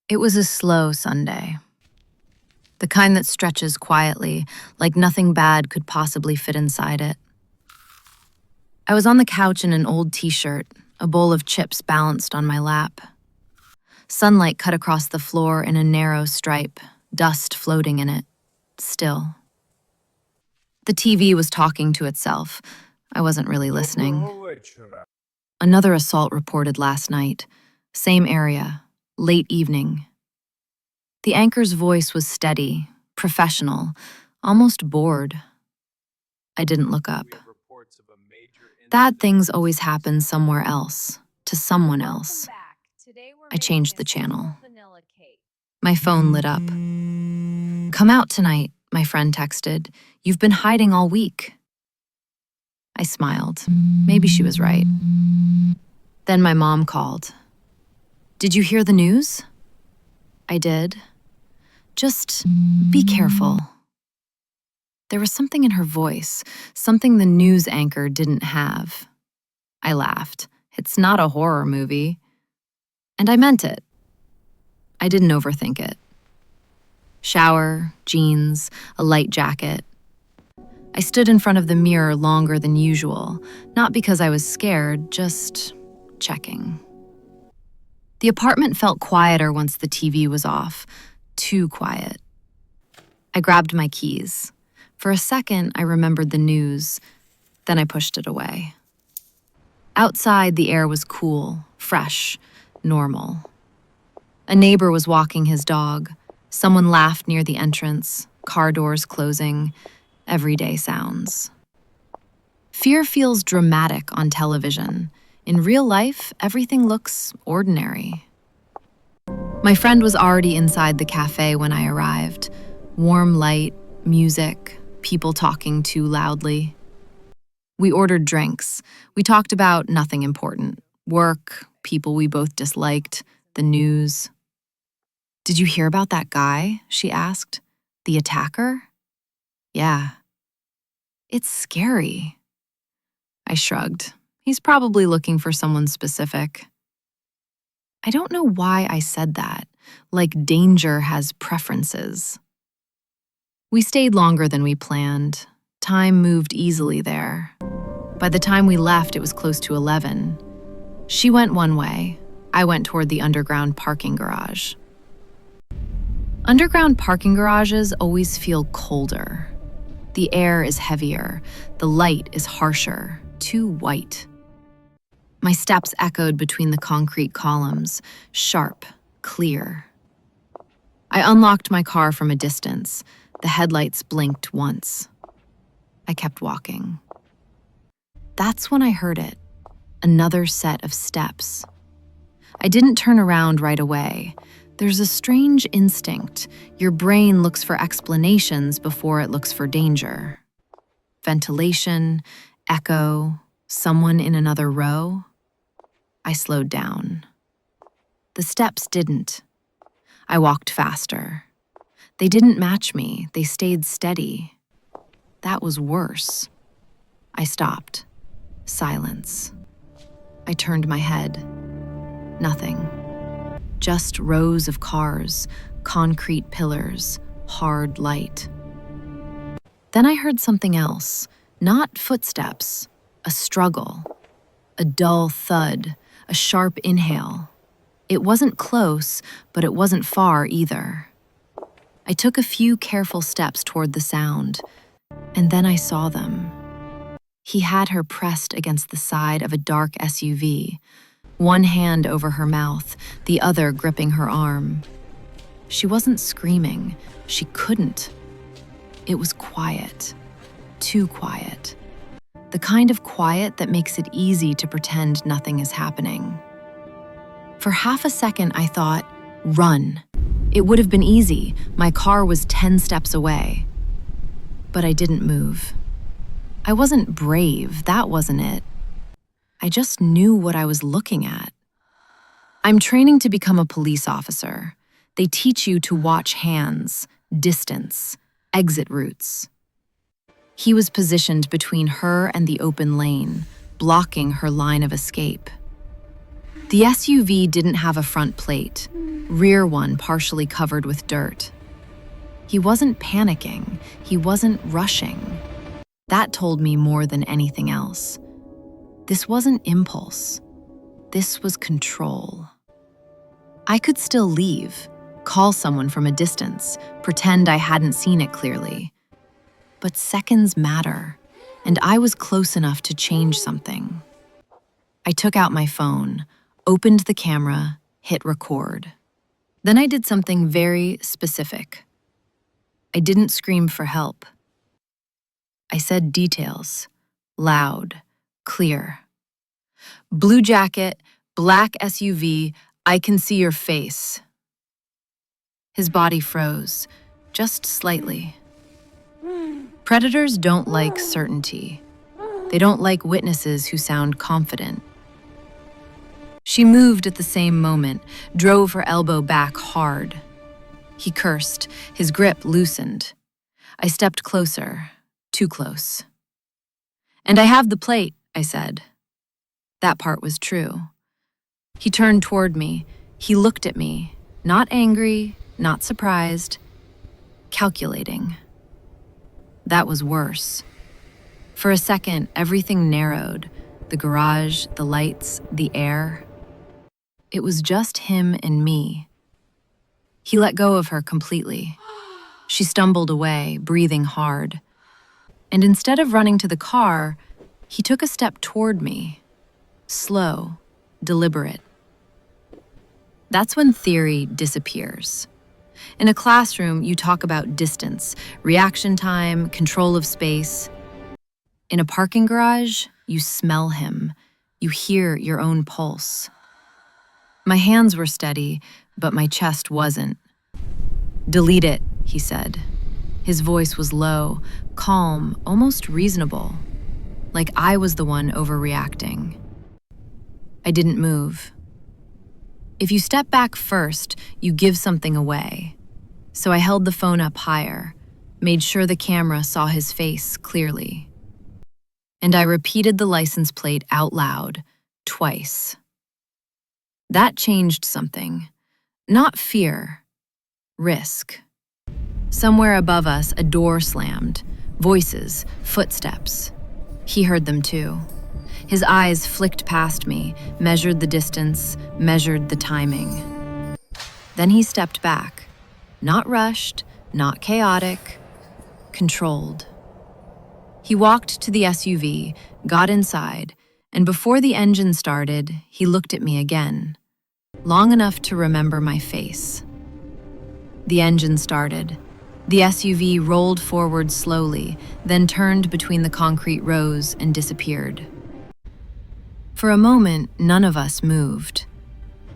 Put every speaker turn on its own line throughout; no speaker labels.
It was a slow Sunday, the kind that stretches quietly, like nothing bad could possibly fit inside it. I was on the couch in an old t-shirt, a bowl of chips balanced on my lap. Sunlight cut across the floor in a narrow stripe, dust floating in it, still. The TV was talking to itself. I wasn't really listening. Another assault reported last night. Same area, late evening. The anchor's voice was steady, professional, almost bored. I didn't look up. Bad things always happen somewhere else, to someone else. I changed the channel. My phone lit up. "Come out tonight," my friend texted. "You've been hiding all week." I smiled. Maybe she was right. Then my mom called. "Did you hear the news?" I did. "Just be careful." There was something in her voice, something the news anchor didn't have. I laughed. It's not a horror movie. And I meant it. I didn't overthink it. Shower, jeans, a light jacket. I stood in front of the mirror longer than usual, not because I was scared, just checking. The apartment felt quieter once the TV was off, too quiet. I grabbed my keys. For a second, I remembered the news, then I pushed it away. Outside, the air was cool, fresh, normal. A neighbor was walking his dog. Someone laughed near the entrance, car doors closing, everyday sounds. Fear feels dramatic on television. In real life, everything looks ordinary. My friend was already inside the cafe when I arrived. Warm light, music, people talking too loudly. We ordered drinks. We talked about nothing important. Work, people we both disliked, the news. "Did you hear about that guy?" she asked. "The attacker?" "Yeah." "It's scary." I shrugged. He's probably looking for someone specific. I don't know why I said that, like danger has preferences. We stayed longer than we planned. Time moved easily there. By the time we left, it was close to 11. She went one way. I went toward the underground parking garage. Underground parking garages always feel colder. The air is heavier. The light is harsher, too white. My steps echoed between the concrete columns, sharp, clear. I unlocked my car from a distance. The headlights blinked once. I kept walking. That's when I heard it, another set of steps. I didn't turn around right away. There's a strange instinct. Your brain looks for explanations before it looks for danger. Ventilation, echo, someone in another row. I slowed down. The steps didn't. I walked faster. They didn't match me. They stayed steady. That was worse. I stopped. Silence. I turned my head. Nothing. Just rows of cars, concrete pillars, hard light. Then I heard something else. Not footsteps. A struggle. A dull thud. A sharp inhale. It wasn't close, but it wasn't far either. I took a few careful steps toward the sound, and then I saw them. He had her pressed against the side of a dark SUV, one hand over her mouth, the other gripping her arm. She wasn't screaming. She couldn't. It was quiet. Too quiet. The kind of quiet that makes it easy to pretend nothing is happening. For half a second, I thought, run. It would have been easy. My car was 10 steps away. But I didn't move. I wasn't brave, that wasn't it. I just knew what I was looking at. I'm training to become a police officer. They teach you to watch hands, distance, exit routes. He was positioned between her and the open lane, blocking her line of escape. The SUV didn't have a front plate. rear one partially covered with dirt. He wasn't panicking, he wasn't rushing. That told me more than anything else. This wasn't impulse. This was control. I could still leave, call someone from a distance, pretend I hadn't seen it clearly. But seconds matter, and I was close enough to change something. I took out my phone, opened the camera, hit record. Then I did something very specific. I didn't scream for help. I said details, loud, clear. Blue jacket, black SUV, I can see your face. His body froze, just slightly. Predators don't like certainty. They don't like witnesses who sound confident. She moved at the same moment, drove her elbow back hard. He cursed, his grip loosened. I stepped closer, too close. "And I have the plate," I said. That part was true. He turned toward me. He looked at me, not angry, not surprised, calculating. That was worse. For a second, everything narrowed. The garage, the lights, the air. It was just him and me. He let go of her completely. She stumbled away, breathing hard. And instead of running to the car, he took a step toward me. Slow, deliberate. That's when theory disappears. In a classroom, you talk about distance, reaction time, control of space. In a parking garage, you smell him. You hear your own pulse. My hands were steady, but my chest wasn't. "Delete it," he said. His voice was low, calm, almost reasonable, like I was the one overreacting. I didn't move. If you step back first, you give something away. So I held the phone up higher, made sure the camera saw his face clearly. And I repeated the license plate out loud, twice. That changed something. Not fear, risk. Somewhere above us, a door slammed. Voices, footsteps. He heard them too. His eyes flicked past me, measured the distance, measured the timing. Then he stepped back. Not rushed, not chaotic, controlled. He walked to the SUV, got inside, and before the engine started, he looked at me again, long enough to remember my face. The engine started. The SUV rolled forward slowly, then turned between the concrete rows and disappeared. For a moment, none of us moved.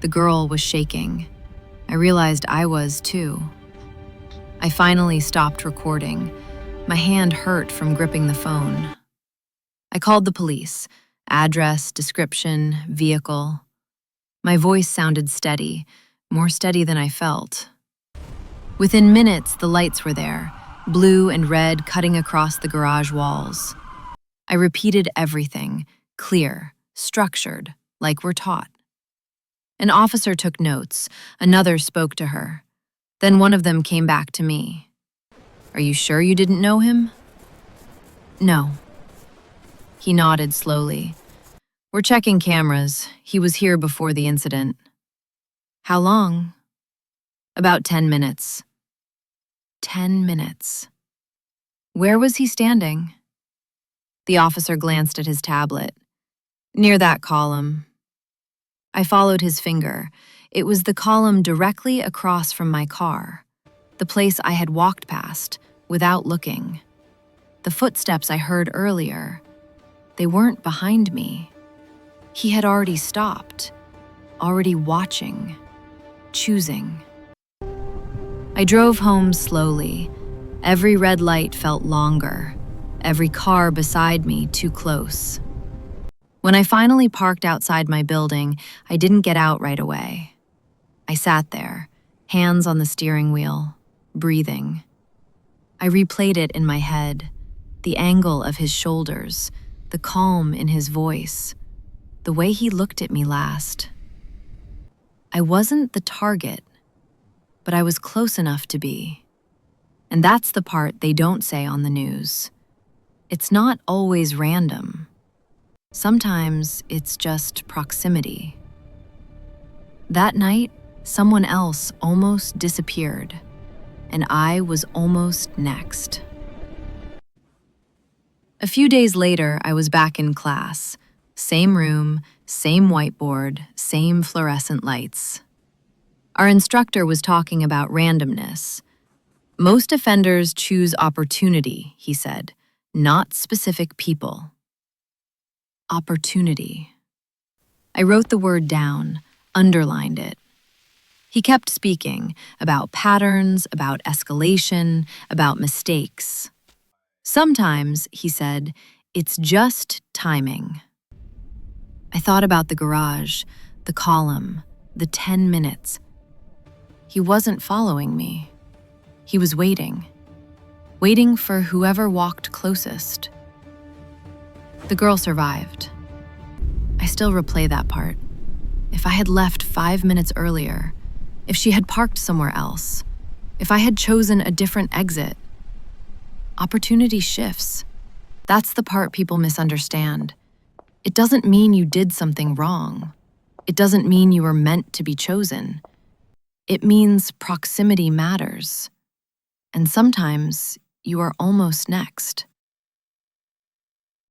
The girl was shaking. I realized I was too. I finally stopped recording. My hand hurt from gripping the phone. I called the police. Address, description, vehicle. My voice sounded steady, more steady than I felt. Within minutes, the lights were there, blue and red cutting across the garage walls. I repeated everything, clear, structured, like we're taught. An officer took notes. Another spoke to her. Then one of them came back to me. "Are you sure you didn't know him?" "No." He nodded slowly. "We're checking cameras. He was here before the incident." "How long?" "About 10 minutes." 10 minutes. Where was he standing? The officer glanced at his tablet. "Near that column." I followed his finger. It was the column directly across from my car, the place I had walked past without looking. The footsteps I heard earlier, they weren't behind me. He had already stopped, already watching, choosing. I drove home slowly. Every red light felt longer, every car beside me too close. When I finally parked outside my building, I didn't get out right away. I sat there, hands on the steering wheel, breathing. I replayed it in my head, the angle of his shoulders, the calm in his voice, the way he looked at me last. I wasn't the target, but I was close enough to be. And that's the part they don't say on the news. It's not always random. Sometimes it's just proximity. That night, someone else almost disappeared, and I was almost next. A few days later, I was back in class. Same room, same whiteboard, same fluorescent lights. Our instructor was talking about randomness. Most offenders choose opportunity, he said, not specific people. Opportunity. I wrote the word down, underlined it. He kept speaking about patterns, about escalation, about mistakes. Sometimes, he said, it's just timing. I thought about the garage, the column, the 10 minutes. He wasn't following me. He was waiting for whoever walked closest. The girl survived. I still replay that part. If I had left 5 minutes earlier, if she had parked somewhere else, if I had chosen a different exit. Opportunity shifts. That's the part people misunderstand. It doesn't mean you did something wrong. It doesn't mean you were meant to be chosen. It means proximity matters. And sometimes you are almost next.